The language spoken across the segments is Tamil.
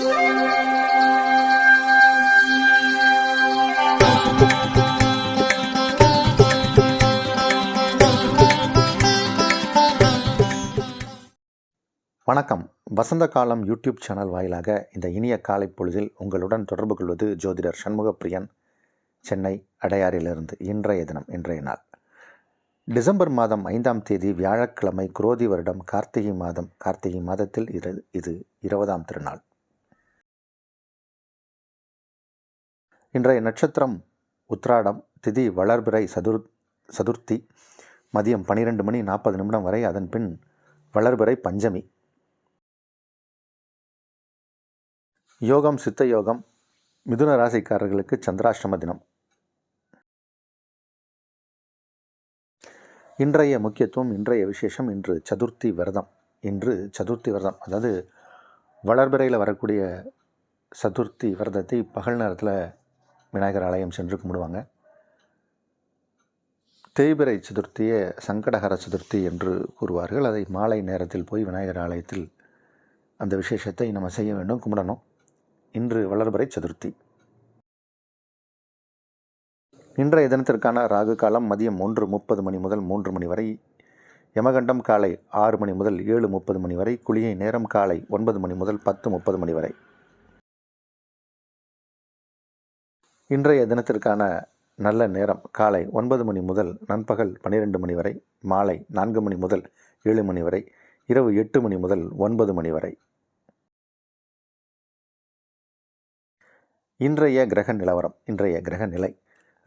வணக்கம். வசந்த காலம் யூடியூப் சேனல் வாயிலாக இந்த இனிய காலை பொழுதில் உங்களுடன் தொடர்பு கொள்வது ஜோதிடர் சண்முகப்பிரியன், சென்னை அடையாறிலிருந்து. இன்றைய நாள் டிசம்பர் மாதம் 5ஆம் தேதி வியாழக்கிழமை, குரோதி வருடம் கார்த்திகை மாதத்தில் இது 20ஆம் திருநாள். இன்றைய நட்சத்திரம் உத்திராடம், திதி வளர்பிறை சதுர்த்தி மதியம் 12:40 வரை, அதன் பின் வளர்பிறை பஞ்சமி. யோகம் சித்த யோகம். மிதுன ராசிக்காரர்களுக்கு சந்திராஷ்டம தினம். இன்றைய முக்கியத்துவம், இன்றைய விசேஷம். இன்று சதுர்த்தி விரதம். அதாவது வளர்பிறையில் வரக்கூடிய சதுர்த்தி விரதத்தை பகல் நேரத்தில் விநாயகர் ஆலயம் சென்று கும்பிடுவாங்க. தேய்பிறை சதுர்த்தியை சங்கடஹர சதுர்த்தி என்று கூறுவார்கள். அதை மாலை நேரத்தில் போய் விநாயகர் ஆலயத்தில் அந்த விசேஷத்தை நம்ம செய்ய வேண்டும், கும்பிடணும். இன்று வளர்பிறை சதுர்த்தி. இன்றைய தினத்திற்கான ராகு காலம் மதியம் 1:30 முதல் 3 வரை, யமகண்டம் காலை 6 முதல் 7:30 வரை, குளிகை நேரம் காலை 9 முதல் 10:30 வரை. இன்றைய தினத்திற்கான நல்ல நேரம் காலை 9 முதல் நண்பகல் 12 வரை, மாலை 4 முதல் 7 வரை, இரவு 8 முதல் 9 வரை. இன்றைய கிரக நிலவரம். இன்றைய கிரக நிலை: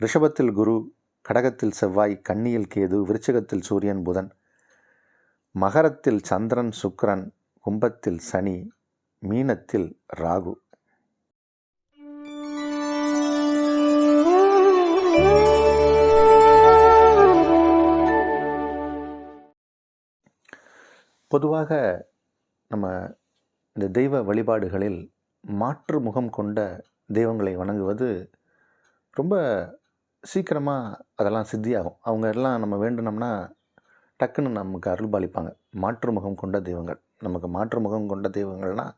ரிஷபத்தில் குரு, கடகத்தில் செவ்வாய், கன்னியில் கேது, விருச்சிகத்தில் சூரியன் புதன், மகரத்தில் சந்திரன் சுக்கிரன், கும்பத்தில் சனி, மீனத்தில் ராகு. பொதுவாக நம்ம இந்த தெய்வ வழிபாடுகளில் மாற்று முகம் கொண்ட தெய்வங்களை வணங்குவது ரொம்ப சீக்கிரமாக அதெல்லாம் சித்தியாகும். அவங்க எல்லாம் நம்ம வேண்டுனோம்னா டக்குன்னு நமக்கு அருள்பாலிப்பாங்க. மாற்று முகம் கொண்ட தெய்வங்கள். நமக்கு மாற்று முகம் கொண்ட தெய்வங்கள்னால்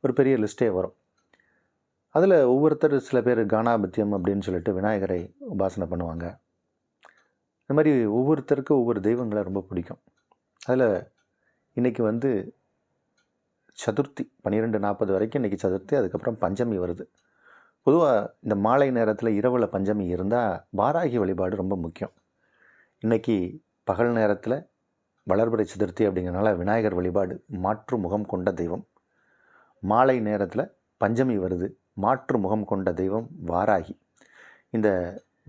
ஒரு பெரிய லிஸ்ட்டே வரும். அதில் சில பேர் கானாபத்தியம் அப்படின்னு சொல்லிட்டு விநாயகரை உபாசனை பண்ணுவாங்க. இந்த மாதிரி ஒவ்வொருத்தருக்கும் ஒவ்வொரு தெய்வங்களை ரொம்ப பிடிக்கும். அதில் இன்றைக்கி சதுர்த்தி 12:40 வரைக்கும் இன்றைக்கி சதுர்த்தி. அதுக்கப்புறம் பஞ்சமி வருது. பொதுவாக இந்த மாலை நேரத்தில் இரவில் பஞ்சமி இருந்தால் வாராகி வழிபாடு ரொம்ப முக்கியம். இன்றைக்கி பகல் நேரத்தில் வளர்பிறை சதுர்த்தி அப்படிங்கிறனால விநாயகர் வழிபாடு, மாற்று முகம் கொண்ட தெய்வம். மாலை நேரத்தில் பஞ்சமி வருது, மாற்று முகம் கொண்ட தெய்வம் வாராகி. இந்த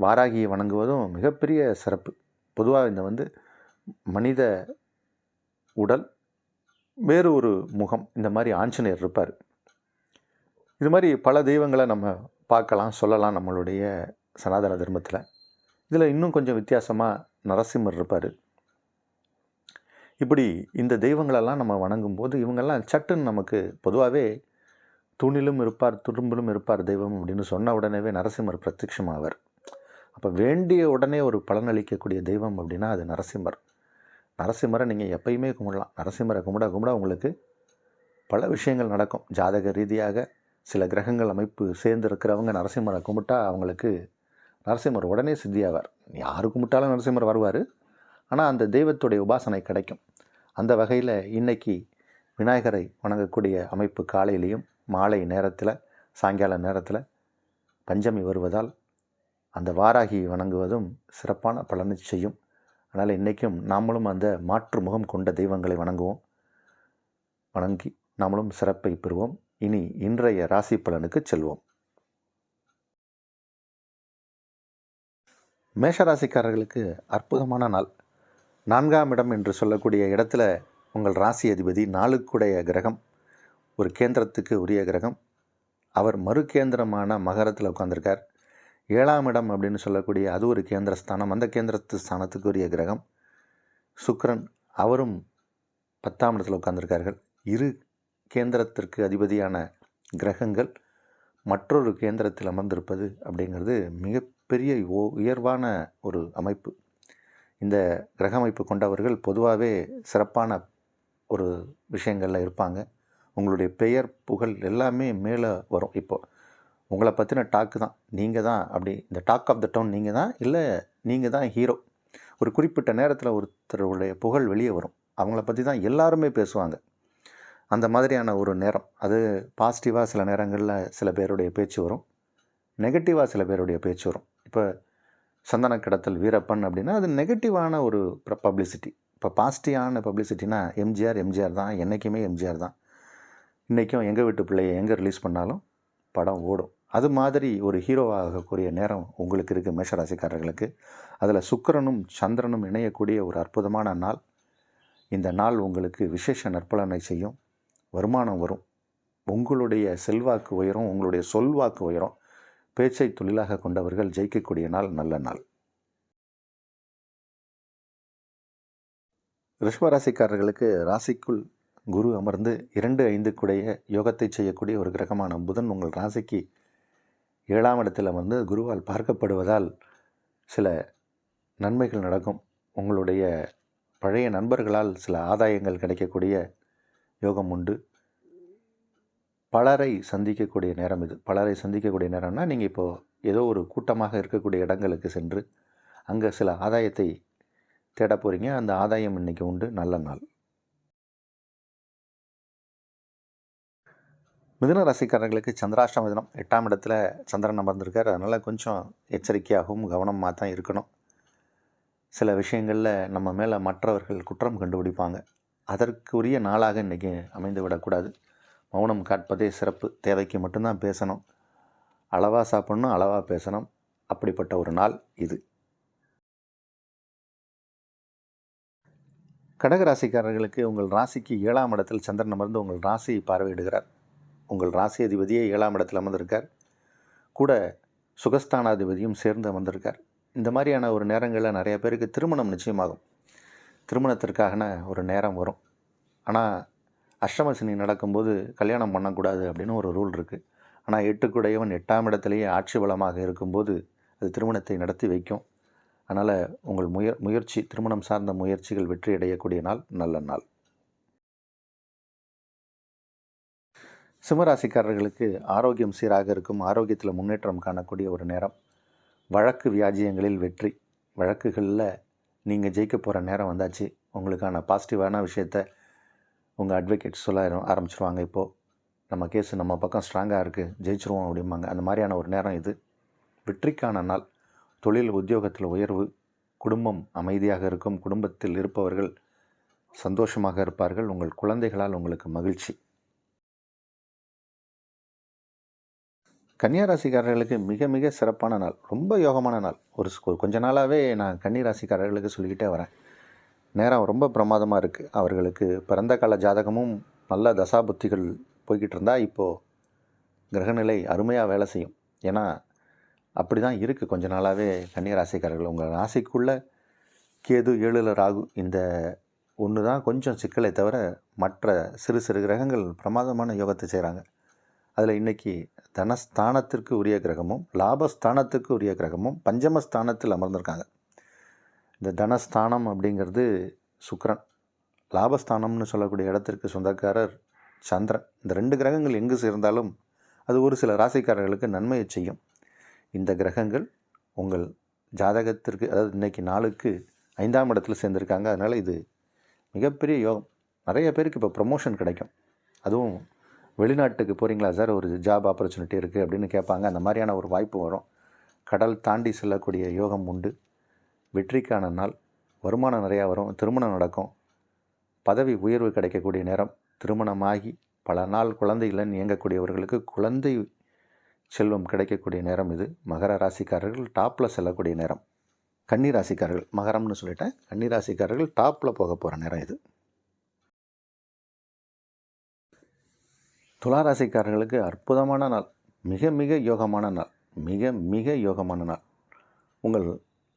வாராகியை வணங்குவதும் மிகப்பெரிய சிறப்பு. பொதுவாக இந்த மனித உடல், வேறு ஒரு முகம், இந்த மாதிரி ஆஞ்சநேயர் இருப்பார். இது மாதிரி பல தெய்வங்களை நம்ம பார்க்கலாம், சொல்லலாம் நம்மளுடைய சனாதன தர்மத்தில். இதில் இன்னும் கொஞ்சம் வித்தியாசமாக நரசிம்மர் இருப்பார். இப்படி இந்த தெய்வங்களெல்லாம் நம்ம வணங்கும்போது இவங்கெல்லாம் சட்டுன்னு நமக்கு பொதுவாகவே தூணிலும் இருப்பார், துரும்பிலும் இருப்பார் தெய்வம் அப்படின்னு சொன்ன உடனேவே நரசிம்மர் பிரத்யட்சமாவார். அப்போ வேண்டிய உடனே ஒரு பலனளிக்கக்கூடிய தெய்வம் அப்படின்னா அது நரசிம்மர். நரசிம்மரை நீங்கள் எப்பயுமே கும்பிடலாம். நரசிம்மரை கும்பிட உங்களுக்கு பல விஷயங்கள் நடக்கும். ஜாதக ரீதியாக சில கிரகங்கள் அமைப்பு சேர்ந்து இருக்கிறவங்க நரசிம்மரை கும்பிட்டா அவங்களுக்கு நரசிம்மர் உடனே சித்தியாவார். யார் கும்பிட்டாலும் நரசிம்மர் வருவார். ஆனால் அந்த தெய்வத்துடைய உபாசனை கிடைக்கும். அந்த வகையில் இன்றைக்கி விநாயகரை வணங்கக்கூடிய அமைப்பு காலையிலையும் மாலை நேரத்தில், சாயங்கால நேரத்தில் பஞ்சமி வருவதால் அந்த வாராகி வணங்குவதும் சிறப்பான பலனை செய்யும். அதனால் இன்றைக்கும் நாமளும் அந்த மாற்று முகம் கொண்ட தெய்வங்களை வணங்கி நாமளும் சிறப்பை பெறுவோம். இனி இன்றைய ராசி பலனுக்கு செல்வோம். மேஷராசிக்காரர்களுக்கு அற்புதமான நாள். 4ஆம் இடம் என்று சொல்லக்கூடிய இடத்துல உங்கள் ராசி அதிபதி, நாளுக்குடைய கிரகம், ஒரு கேந்திரத்துக்கு உரிய கிரகம். அவர் மறு கேந்திரமான மகரத்தில் உட்கார்ந்திருக்கார். 7ஆம் இடம் அப்படின்னு சொல்லக்கூடிய அது ஒரு கேந்திர ஸ்தானம். அந்த கேந்திரத்து ஸ்தானத்துக்கு உரிய கிரகம் சுக்கிரன், அவரும் 10ஆம் இடத்தில் உட்கார்ந்திருக்கார்கள். இரு கேந்திரத்திற்கு அதிபதியான கிரகங்கள் மற்றொரு கேந்திரத்தில் அமர்ந்திருப்பது அப்படிங்கிறது மிகப்பெரிய உயர்வான ஒரு அமைப்பு. இந்த கிரக அமைப்பு கொண்டவர்கள் பொதுவாகவே சிறப்பான ஒரு விஷயங்களில் இருப்பாங்க. உங்களுடைய பெயர் புகழ் எல்லாமே மேலே வரும். இப்போது உங்களை பற்றின டாக்கு தான், நீங்கள் தான் அப்படி, இந்த டாக் ஆஃப் த டவுன் நீங்கள் தான், இல்லை நீங்கள் தான் ஹீரோ. ஒரு குறிப்பிட்ட நேரத்தில் ஒருத்தருடைய புகழ் வெளியே வரும், அவங்கள பற்றி தான் எல்லாருமே பேசுவாங்க. அந்த மாதிரியான ஒரு நேரம். அது பாசிட்டிவாக சில நேரங்களில் சில பேருடைய பேச்சு வரும், நெகட்டிவாக சில பேருடைய பேச்சு வரும். இப்போ சந்தன கடத்தல் வீரப்பன் அப்படின்னா அது நெகட்டிவான ஒரு பப்ளிசிட்டி. இப்போ பாசிட்டிவான பப்ளிசிட்டினா எம்ஜிஆர் தான், என்றைக்குமே எம்ஜிஆர் தான். இன்றைக்கும் எங்கள் வீட்டு பிள்ளையை எங்கே ரிலீஸ் பண்ணாலும் படம் ஓடும். அது மாதிரி ஒரு ஹீரோவாகக்கூடிய நேரம் உங்களுக்கு இருக்குது மேஷராசிக்காரர்களுக்கு. அதில் சுக்கிரனும் சந்திரனும் இணையக்கூடிய ஒரு அற்புதமான நாள். இந்த நாள் உங்களுக்கு விசேஷ நற்பலனை செய்யும். வருமானம் வரும், உங்களுடைய செல்வாக்கு உயரும், உங்களுடைய சொல்வாக்கு உயரும். பேச்சை தொழிலாக கொண்டவர்கள் ஜெயிக்கக்கூடிய நாள், நல்ல நாள். ரிஷபராசிக்காரர்களுக்கு ராசிக்குள் குரு அமர்ந்து 2-5 கூடைய யோகத்தை செய்யக்கூடிய ஒரு கிரகமான புதன் உங்கள் ராசிக்கு 7ஆம் இடத்தில் அமர்ந்து குருவால் பார்க்கப்படுவதால் சில நன்மைகள் நடக்கும். உங்களுடைய பழைய நண்பர்களால் சில ஆதாயங்கள் கிடைக்கக்கூடிய யோகம் உண்டு. பலரை சந்திக்கக்கூடிய நேரம் இது. பலரை சந்திக்கக்கூடிய நேரம்னா நீங்கள் இப்போது ஏதோ ஒரு கூட்டமாக இருக்கக்கூடிய இடங்களுக்கு சென்று அங்கே சில ஆதாயத்தை தேட போகிறீங்க. அந்த ஆதாயம் இன்றைக்கி உண்டு, நல்ல நாள். மிதுன ராசிக்காரர்களுக்கு சந்திராஷ்டம தினம். 8ஆம் இடத்துல சந்திரன் அமர்ந்திருக்கார். அதனால் கொஞ்சம் எச்சரிக்கையாகவும் கவனமாக தான் இருக்கணும். சில விஷயங்களில் நம்ம மேலே மற்றவர்கள் குற்றம் கண்டுபிடிப்பாங்க. அதற்குரிய நாளாக இன்றைக்கி அமைந்து விடக்கூடாது. மௌனம் காட்பதே சிறப்பு. தேவைக்கு மட்டும்தான் பேசணும், அளவாக சாப்பிட்ணும், அளவாக பேசணும். அப்படிப்பட்ட ஒரு நாள் இது. கடகராசிக்காரர்களுக்கு உங்கள் ராசிக்கு 7ஆம் இடத்தில் சந்திரன் அமர்ந்து உங்கள் ராசியை பார்வையிடுகிறார். உங்கள் ராசி அதிபதியே 7ஆம் இடத்தில் அமர்ந்திருக்கார். கூட சுகஸ்தானாதிபதியும் சேர்ந்து அமர்ந்திருக்கார். இந்த மாதிரியான ஒரு நேரங்களில் நிறைய பேருக்கு திருமணம் நிச்சயமாகும். திருமணத்திற்கான ஒரு நேரம் வரும். ஆனால் அஷ்டம சனி நடக்கும்போது கல்யாணம் பண்ணக்கூடாது அப்படின்னு ஒரு ரூல் இருக்குது. ஆனால் 8 8ஆம் இடத்திலேயே ஆட்சி பலமாக இருக்கும்போது அது திருமணத்தை நடத்தி வைக்கும். அதனால் உங்கள் முயற்சி, திருமணம் சார்ந்த முயற்சிகள் வெற்றி அடையக்கூடிய நாள், நல்ல நாள். சிம்மராசிக்காரர்களுக்கு ஆரோக்கியம் சீராக இருக்கும். ஆரோக்கியத்தில் முன்னேற்றம் காணக்கூடிய ஒரு நேரம். வழக்கு வியாஜியங்களில் வெற்றி. வழக்குகளில் நீங்கள் ஜெயிக்க போகிற நேரம் வந்தாச்சு. உங்களுக்கான பாசிட்டிவான விஷயத்தை உங்கள் அட்வொகேட் சொல்ல ஆரம்பிச்சிருவாங்க. இப்போது நம்ம கேஸு நம்ம பக்கம் ஸ்ட்ராங்காக இருக்குது, ஜெயிச்சிருவோம் அப்படிம்பாங்க. அந்த மாதிரியான ஒரு நேரம் இது. வெற்றிக்கான நாள். தொழில் உத்தியோகத்தில் உயர்வு. குடும்பம் அமைதியாக இருக்கும். குடும்பத்தில் இருப்பவர்கள் சந்தோஷமாக இருப்பார்கள். உங்கள் குழந்தைகளால் உங்களுக்கு மகிழ்ச்சி. கன்னியாராசிக்காரர்களுக்கு மிக மிக சிறப்பான நாள், ரொம்ப யோகமான நாள். ஒரு கொஞ்ச நாளாகவே நான் கன்னிராசிக்காரர்களுக்கு சொல்லிக்கிட்டே வரேன். நேரம் ரொம்ப பிரமாதமாக இருக்குது. அவர்களுக்கு பிறந்த கால ஜாதகமும் நல்ல தசாபுத்திகள் போய்கிட்டு இருந்தால் இப்போது கிரகநிலை அருமையாக வேலை செய்யும். ஏன்னா அப்படி தான் இருக்குது கொஞ்ச நாளாகவே கன்னிராசிக்காரர்கள். உங்கள் ராசிக்குள்ளே கேது, 7ல் ராகு, இந்த ஒன்று தான் கொஞ்சம் சிக்கலை தவிர மற்ற சிறு சிறு கிரகங்கள் பிரமாதமான யோகத்தை செய்கிறாங்க. அதில் இன்றைக்கி தனஸ்தானத்திற்கு உரிய கிரகமும் லாபஸ்தானத்துக்கு உரிய கிரகமும் பஞ்சமஸ்தானத்தில் அமர்ந்திருக்காங்க. இந்த தனஸ்தானம் அப்படிங்கிறது சுக்கிரன், லாபஸ்தானம்னு சொல்லக்கூடிய இடத்திற்கு சொந்தக்காரர் சந்திரன். இந்த 2 கிரகங்கள் எங்கு சேர்ந்தாலும் அது ஒரு சில ராசிக்காரர்களுக்கு நன்மையை செய்யும். இந்த கிரகங்கள் உங்கள் ஜாதகத்திற்கு, அதாவது இன்றைக்கி நாளுக்கு 5ஆம் இடத்துல சேர்ந்துருக்காங்க. அதனால் இது மிகப்பெரிய யோகம். நிறைய பேருக்கு இப்போ ப்ரமோஷன் கிடைக்கும். அதுவும் வெளிநாட்டுக்கு போகிறீங்களா சார், ஒரு ஜாப் ஆப்பர்ச்சுனிட்டி இருக்குது அப்படின்னு கேட்பாங்க. அந்த மாதிரியான ஒரு வாய்ப்பு வரும். கடல் தாண்டி செல்லக்கூடிய யோகம் உண்டு. வெற்றிக்கான நாள். வருமானம் நிறையா வரும். திருமணம் நடக்கும். பதவி உயர்வு கிடைக்கக்கூடிய நேரம். திருமணமாகி பல நாள் குழந்தை இல்லைன்னு இயங்கக்கூடியவர்களுக்கு குழந்தை செல்வம் கிடைக்கக்கூடிய நேரம் இது. மகர ராசிக்காரர்கள் டாப்பில் செல்லக்கூடிய நேரம். கன்னி ராசிக்காரர்கள், மகரம்னு சொல்லிட்டேன், கன்னி ராசிக்காரர்கள் டாப்பில் போக போகிற நேரம் இது. துளாராசிக்காரர்களுக்கு அற்புதமான நாள், மிக மிக யோகமான நாள், மிக மிக யோகமான நாள். உங்கள்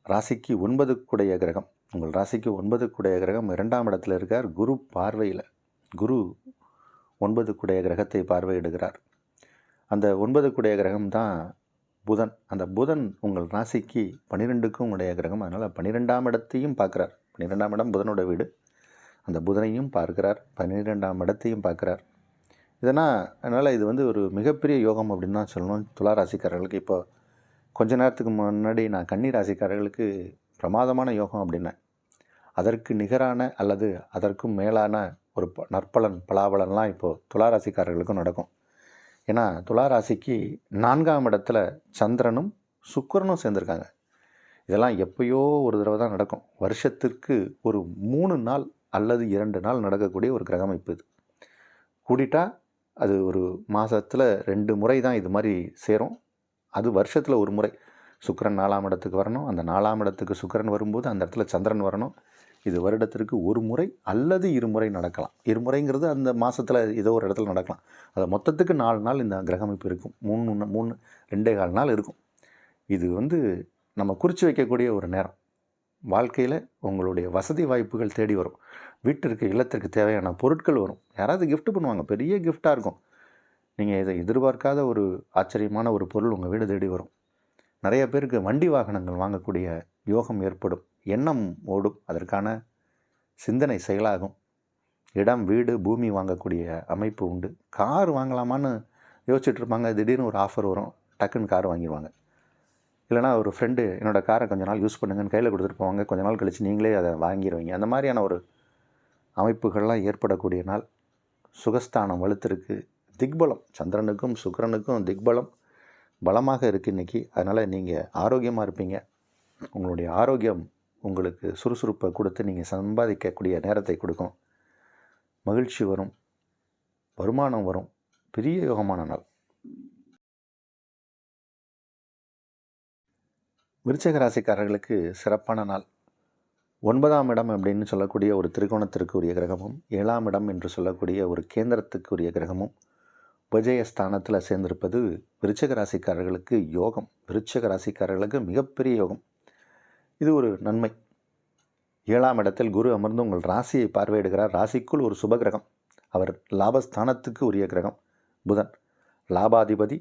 ராசிக்கு 9 கூடைய கிரகம், உங்கள் ராசிக்கு 9 கூடைய கிரகம் 2ஆம் இடத்துல இருக்கார். குரு பார்வையில், குரு 9 கூடைய கிரகத்தை பார்வையிடுகிறார். அந்த 9 கூடைய கிரகம் தான் புதன். அந்த புதன் உங்கள் ராசிக்கு 12க்கும் உடைய கிரகம். அதனால் 12ஆம் இடத்தையும் பார்க்குறார். 12ஆம் இடம் புதனோட வீடு. அந்த புதனையும் பார்க்கிறார், 12ஆம் இடத்தையும் பார்க்குறார். அதனால் இது வந்து ஒரு மிகப்பெரிய யோகம் அப்படின்னு தான் சொல்லணும் துலா ராசிக்காரர்களுக்கு. இப்போ கொஞ்ச நேரத்துக்கு முன்னாடி நான் கன்னி ராசிக்காரர்களுக்கு பிரமாதமான யோகம் அப்படின்னேன். அதற்கு நிகரான அல்லது அதற்கும் மேலான ஒரு நற்பலன் பலாபலன்லாம் இப்போது துலா ராசிக்காரர்களுக்கும் நடக்கும். ஏன்னா துலா ராசிக்கு 4ஆம் இடத்துல சந்திரனும் சுக்கிரனும் சேர்ந்துருக்காங்க. இதெல்லாம் எப்பயோ ஒரு தடவை தான் நடக்கும். வருஷத்திற்கு ஒரு 3 நாள் அல்லது 2 நாள் நடக்கக்கூடிய ஒரு கிரக அமைப்பு இது. கூடிட்டா அது ஒரு மாதத்தில் 2 முறை தான் இது மாதிரி சேரும். அது வருஷத்தில் ஒரு முறை. சுக்கிரன் 4ஆம் இடத்துக்கு வரணும். அந்த 4ஆம் இடத்துக்கு சுக்கிரன் வரும்போது அந்த இடத்துல சந்திரன் வரணும். இது வருடத்திற்கு ஒரு முறை அல்லது 2 முறை நடக்கலாம். 2 முறைங்கிறது அந்த மாதத்தில் ஏதோ ஒரு இடத்துல நடக்கலாம். அது மொத்தத்துக்கு 4 நாள் இந்த கிரக அமைப்பு இருக்கும். 2.25 நாள் இருக்கும். இது வந்து நம்ம குறித்து வைக்கக்கூடிய ஒரு நேரம். வாழ்க்கையில் உங்களுடைய வசதி வாய்ப்புகள் தேடி வரும். வீட்டிற்கு இல்லத்திற்கு தேவையான பொருட்கள் வரும். யாராவது கிஃப்ட் பண்ணுவாங்க. பெரிய கிஃப்டாக இருக்கும். நீங்கள் இதை எதிர்பார்க்காத ஒரு ஆச்சரியமான ஒரு பொருள் உங்கள் வீடு தேடி வரும். நிறைய பேருக்கு வண்டி வாகனங்கள் வாங்கக்கூடிய யோகம் ஏற்படும். எண்ணம் ஓடும். அதற்கான சிந்தனை செயலாகும். இடம், வீடு, பூமி வாங்கக்கூடிய அமைப்பு உண்டு. கார் வாங்கலாமான்னு யோசிச்சுட்டு இருப்பாங்க. திடீர்னு ஒரு ஆஃபர் வரும். டக்குன்னு கார் வாங்கிடுவாங்க. இல்லைனா ஒரு ஃப்ரெண்டு என்னோடய காரை கொஞ்ச நாள் யூஸ் பண்ணுங்கன்னு கையில் கொடுத்துட்டு போவாங்க. கொஞ்ச நாள் கழித்து நீங்களே அதை வாங்கிடுவீங்க. அந்த மாதிரியான ஒரு அமைப்புகள்லாம் ஏற்படக்கூடிய நாள். சுகஸ்தானம் வலுத்திருக்கு. திக்பலம் சந்திரனுக்கும் சுக்கிரனுக்கும் திக்பலம் பலமாக இருக்குது இன்றைக்கி. அதனால் நீங்கள் ஆரோக்கியமாக இருப்பீங்க. உங்களுடைய ஆரோக்கியம் உங்களுக்கு சுறுசுறுப்பை கொடுத்து நீங்கள் சம்பாதிக்கக்கூடிய நேரத்தை கொடுக்கும். மகிழ்ச்சி வரும், வருமானம் வரும். பெரிய யோகமான நாள். விருச்சிக ராசிக்காரர்களுக்கு சிறப்பான நாள். 9ஆம் இடம் அப்படின்னு சொல்லக்கூடிய ஒரு திரிகோணத்திற்கு உரிய கிரகமும் 7ஆம் இடம் என்று சொல்லக்கூடிய ஒரு கேந்திரத்துக்கு உரிய கிரகமும் விஜயஸ்தானத்தில் சேர்ந்திருப்பது விருச்சிக ராசிக்காரர்களுக்கு யோகம். விருச்சிக ராசிக்காரர்களுக்கு மிகப்பெரிய யோகம். இது ஒரு நன்மை. 7ஆம் இடத்தில் குரு அமர்ந்து உங்கள் ராசியை பார்வையிடுகிறார். ராசிக்குள் ஒரு சுப கிரகம். அவர் லாபஸ்தானத்துக்கு உரிய கிரகம் புதன். லாபாதிபதி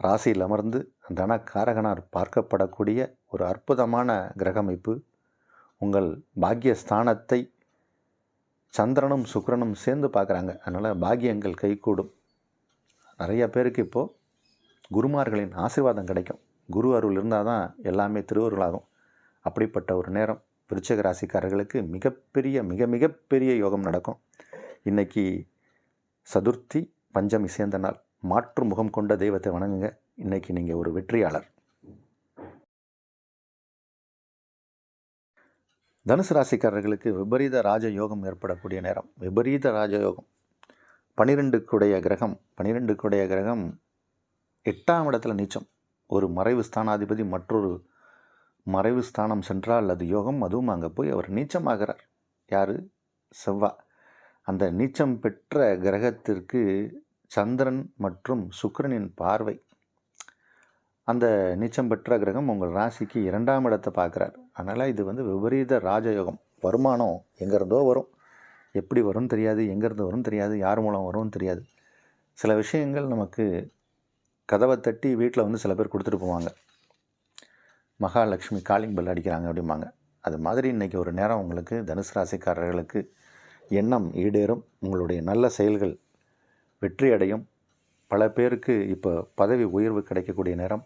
ராசியில் அமர்ந்து தனக்காரகனார் பார்க்கப்படக்கூடிய ஒரு அற்புதமான கிரக அமைப்பு. உங்கள் பாக்கியஸ்தானத்தை சந்திரனும் சுக்கிரனும் சேர்ந்து பார்க்குறாங்க. அதனால் பாக்கியங்கள் கைகூடும். நிறைய பேருக்கு இப்போது குருமார்களின் ஆசீர்வாதம் கிடைக்கும். குரு அருள் இருந்தால் தான் எல்லாமே திருவருளாகும். அப்படிப்பட்ட ஒரு நேரம் விருச்சிக ராசிக்காரர்களுக்கு மிகப்பெரிய யோகம் நடக்கும். இன்றைக்கி சதுர்த்தி பஞ்சமி சேர்ந்த நாள். மாற்று முகம் கொண்ட தெய்வத்தை வணங்குங்க. இன்றைக்கி நீங்கள் ஒரு வெற்றியாளர். தனுசு ராசிக்காரர்களுக்கு விபரீத ராஜயோகம் ஏற்படக்கூடிய நேரம். விபரீத ராஜயோகம் 12க்குடைய கிரகம் 8ஆம் இடத்துல நீச்சம். ஒரு மறைவு ஸ்தானாதிபதி மற்றொரு மறைவு ஸ்தானம் சென்றால் அது யோகம். அதுவும் அங்கே போய் அவர் நீச்சமாகிறார். யார்? செவ்வாய். அந்த நீச்சம் பெற்ற கிரகத்திற்கு சந்திரன் மற்றும் சுக்கிரனின் பார்வை. அந்த நீச்சம் பெற்ற கிரகம் உங்கள் ராசிக்கு 2ஆம் இடத்தை பார்க்குறார். அதனால் இது வந்து விபரீத ராஜயோகம். வருமானம் எங்கேருந்தோ வரும். எப்படி வரும்னு தெரியாது, எங்கேருந்து வரும்னு தெரியாது, யார் மூலம் வரும்னு தெரியாது. சில விஷயங்கள் நமக்கு கதவை தட்டி வீட்டில் வந்து சில பேர் கொடுத்துட்டு போவாங்க. மகாலட்சுமி காலிங் பெல் அடிக்கிறாங்க அப்படிம்பாங்க. அது மாதிரி இன்றைக்கி ஒரு நேரம் உங்களுக்கு தனுசு ராசிக்காரர்களுக்கு எண்ணம் ஈடேறும். உங்களுடைய நல்ல செயல்கள் வெற்றி அடையும். பல பேருக்கு இப்போ பதவி உயர்வு கிடைக்கக்கூடிய நேரம்.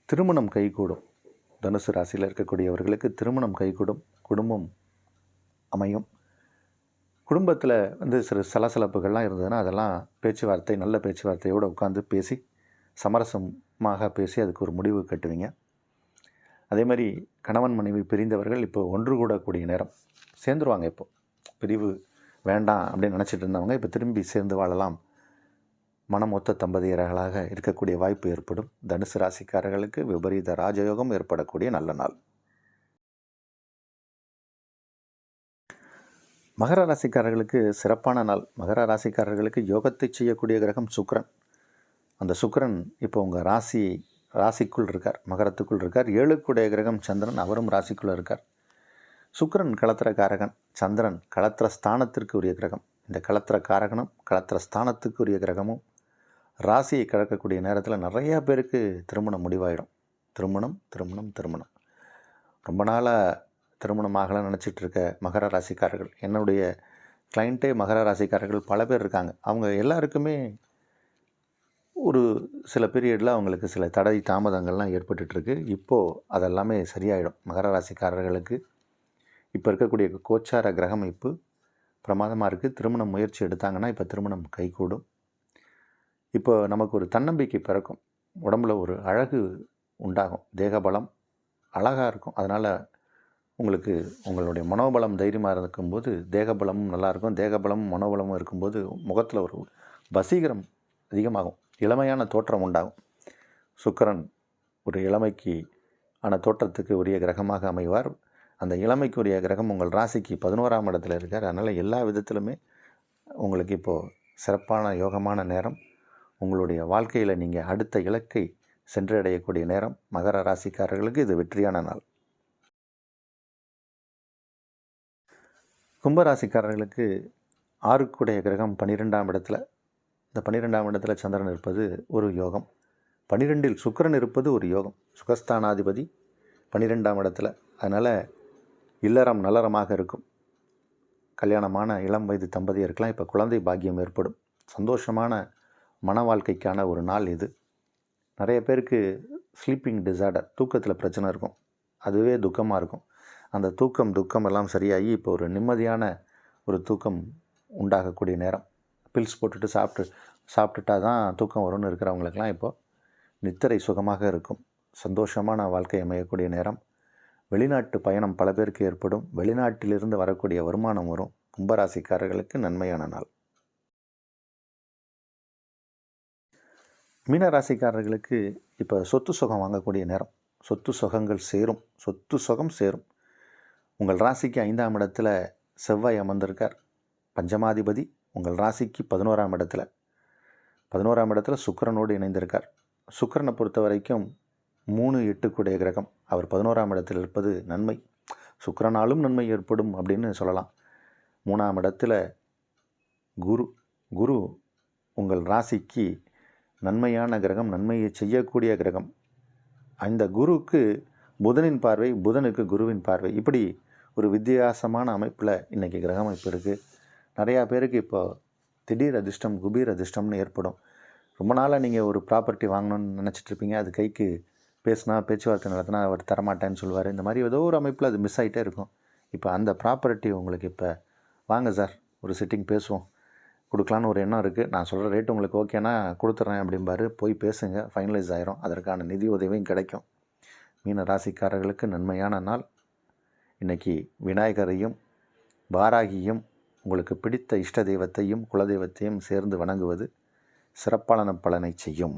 திருமணம் கைகூடும். தனுசு ராசியில் இருக்கக்கூடியவர்களுக்கு திருமணம் கைகூடும். குடும்பம் அமையும். குடும்பத்தில் வந்து சில சலசலப்புகள்லாம் இருந்ததுன்னா அதெல்லாம் பேச்சுவார்த்தை, நல்ல பேச்சுவார்த்தையோடு உட்காந்து பேசி சமரசமாக பேசி அதுக்கு ஒரு முடிவு கட்டுவீங்க. அதே மாதிரி கணவன் மனைவி பிரிந்தவர்கள் இப்போ ஒன்று கூடக்கூடிய நேரம். சேர்ந்துருவாங்க. இப்போது பிரிவு வேண்டாம் அப்படின்னு நினச்சிட்டு இருந்தவங்க இப்போ திரும்பி சேர்ந்து வாழலாம். மனம் ஒத்த தம்பதியர்களாக இருக்கக்கூடிய வாய்ப்பு ஏற்படும். தனுசு ராசிக்காரர்களுக்கு விபரீத ராஜயோகம் ஏற்படக்கூடிய நல்ல நாள். மகர ராசிக்காரர்களுக்கு சிறப்பான நாள். மகர ராசிக்காரர்களுக்கு யோகத்தை செய்யக்கூடிய கிரகம் சுக்கிரன். அந்த சுக்கிரன் இப்போ உங்கள் ராசிக்குள் இருக்கார். மகரத்துக்குள் இருக்கார். 7க்குடைய கிரகம் சந்திரன். அவரும் ராசிக்குள்ளே இருக்கார். சுக்கிரன் களத்திர காரகன். சந்திரன் களத்திர ஸ்தானத்திற்கு உரிய கிரகம். இந்த களத்திர காரகனும் களத்திர ஸ்தானத்துக்கு உரிய கிரகமும் ராசியை கடக்கக்கூடிய நேரத்தில் நிறையா பேருக்கு திருமணம் முடிவாயிடும். திருமணம் ரொம்ப நாளாக திருமணமாகலாம் நினச்சிட்டு இருக்க மகர ராசிக்காரர்கள், என்னுடைய கிளைண்ட்டே மகர ராசிக்காரர்கள் பல பேர் இருக்காங்க. அவங்க எல்லாருக்குமே ஒரு சில பீரியடில் அவங்களுக்கு சில தடை தாமதங்கள்லாம் ஏற்பட்டுருக்கு. இப்போது அதெல்லாமே சரியாயிடும். மகர ராசிக்காரர்களுக்கு இப்போ இருக்கக்கூடிய கோச்சார கிரக அமைப்பு பிரமாதமாக இருக்குது. திருமணம் முயற்சி எடுத்தாங்கன்னா இப்போ திருமணம் கைகூடும். இப்போ நமக்கு ஒரு தன்னம்பிக்கை பிறக்கும். உடம்புல ஒரு அழகு உண்டாகும். தேகபலம் அழகாக இருக்கும். அதனால் உங்களுக்கு உங்களுடைய மனோபலம் தைரியமாக இருக்கும்போது தேகபலமும் நல்லாயிருக்கும். தேகபலமும் மனோபலமும் இருக்கும்போது முகத்தில் ஒரு வசீகரம் அதிகமாகும். இளமையான தோற்றம் உண்டாகும். சுக்கிரன் ஒரு இளமைக்கு ஆன தோற்றத்துக்கு உரிய கிரகமாக அமைவார். அந்த இளமைக்குரிய கிரகம் உங்கள் ராசிக்கு 11ஆம் இடத்துல இருக்கார். அதனால் எல்லா விதத்திலுமே உங்களுக்கு இப்போது சிறப்பான யோகமான நேரம். உங்களுடைய வாழ்க்கையில் நீங்கள் அடுத்த இலக்கை சென்றடையக்கூடிய நேரம். மகர ராசிக்காரர்களுக்கு இது வெற்றியான நாள். கும்பராசிக்காரர்களுக்கு 6க்குடைய கிரகம் 12ஆம் இடத்துல. இந்த 12ஆம் இடத்துல சந்திரன் இருப்பது ஒரு யோகம். 12இல் சுக்கிரன் இருப்பது ஒரு யோகம். சுகஸ்தானாதிபதி 12ஆம் இடத்துல. அதனால் இல்லறம் நல்லறமாக இருக்கும். கல்யாணமான இளம் வயது தம்பதியருக்கெல்லாம் இப்போ குழந்தை பாக்கியம் ஏற்படும். சந்தோஷமான மன வாழ்க்கைக்கான ஒரு நாள் இது. நிறைய பேருக்கு ஸ்லீப்பிங் டிஸார்டர், தூக்கத்தில் பிரச்சனை இருக்கும். அதுவே துக்கமாக இருக்கும். அந்த துக்கம் எல்லாம் சரியாகி இப்போ ஒரு நிம்மதியான ஒரு தூக்கம் உண்டாகக்கூடிய நேரம். பில்ஸ் போட்டுட்டு சாப்பிட்டுட்டா தான் தூக்கம் வரும்னு இருக்கிறவங்களுக்கெல்லாம் இப்போது நித்திரை சுகமாக இருக்கும். சந்தோஷமான வாழ்க்கை அமையக்கூடிய நேரம். வெளிநாட்டு பயணம் பல பேருக்கு ஏற்படும். வெளிநாட்டிலிருந்து வரக்கூடிய வருமானம் வரும். கும்பராசிக்காரர்களுக்கு நன்மையான நாள். மீனராசிக்காரர்களுக்கு இப்போ சொத்து சுகம் வாங்கக்கூடிய நேரம். சொத்து சுகங்கள் சேரும். சொத்து சுகம் சேரும். உங்கள் ராசிக்கு 5ஆம் இடத்துல செவ்வாய் அமர்ந்திருக்கார். பஞ்சமாதிபதி உங்கள் ராசிக்கு 11ஆம் இடத்துல. 11ஆம் இடத்துல சுக்கிரனோடு இணைந்திருக்கார். சுக்கிரனை பொறுத்த வரைக்கும் 3-8 கிரகம். அவர் 11ஆம் இடத்தில் இருப்பது நன்மை. சுக்கிரனாலும் நன்மை ஏற்படும் அப்படின்னு சொல்லலாம். 3ஆம் இடத்துல குரு உங்கள் ராசிக்கு நன்மையான கிரகம், நன்மையை செய்யக்கூடிய கிரகம். அந்த குருக்கு புதனின் பார்வை, புதனுக்கு குருவின் பார்வை. இப்படி ஒரு வித்தியாசமான அமைப்பில் இன்றைக்கி கிரக அமைப்பு இருக்குது. நிறையா பேருக்கு இப்போ திடீர் அதிர்ஷ்டம், குபீர் அதிர்ஷ்டம்னு ஏற்படும். ரொம்ப நாளாக நீங்கள் ஒரு ப்ராப்பர்ட்டி வாங்கணும்னு நினச்சிட்ருப்பீங்க. அது கைக்கு பேச்சுவார்த்தை நடத்தினா அவர் தரமாட்டேன்னு சொல்லுவார். இந்த மாதிரி ஏதோ ஒரு அமைப்பில் அது மிஸ் ஆகிட்டே இருக்கும். இப்போ அந்த ப்ராப்பர்ட்டி உங்களுக்கு இப்போ வாங்க சார், ஒரு சிட்டிங் பேசுவோம், கொடுக்கலான்னு ஒரு எண்ணம் இருக்குது. நான் சொல்கிற ரேட்டு உங்களுக்கு ஓகேனா கொடுத்துட்றேன் அப்படிம்பாரு. போய் பேசுங்க, ஃபைனலைஸ் ஆயிரும். அதற்கான நிதி உதவியும் கிடைக்கும். மீன ராசிக்காரர்களுக்கு நன்மையான நாள். இன்றைக்கி விநாயகரையும் வாராகியும் உங்களுக்கு பிடித்த இஷ்ட தெய்வத்தையும் குலதெய்வத்தையும் சேர்ந்து வணங்குவது சிறப்பான பலனை செய்யும்.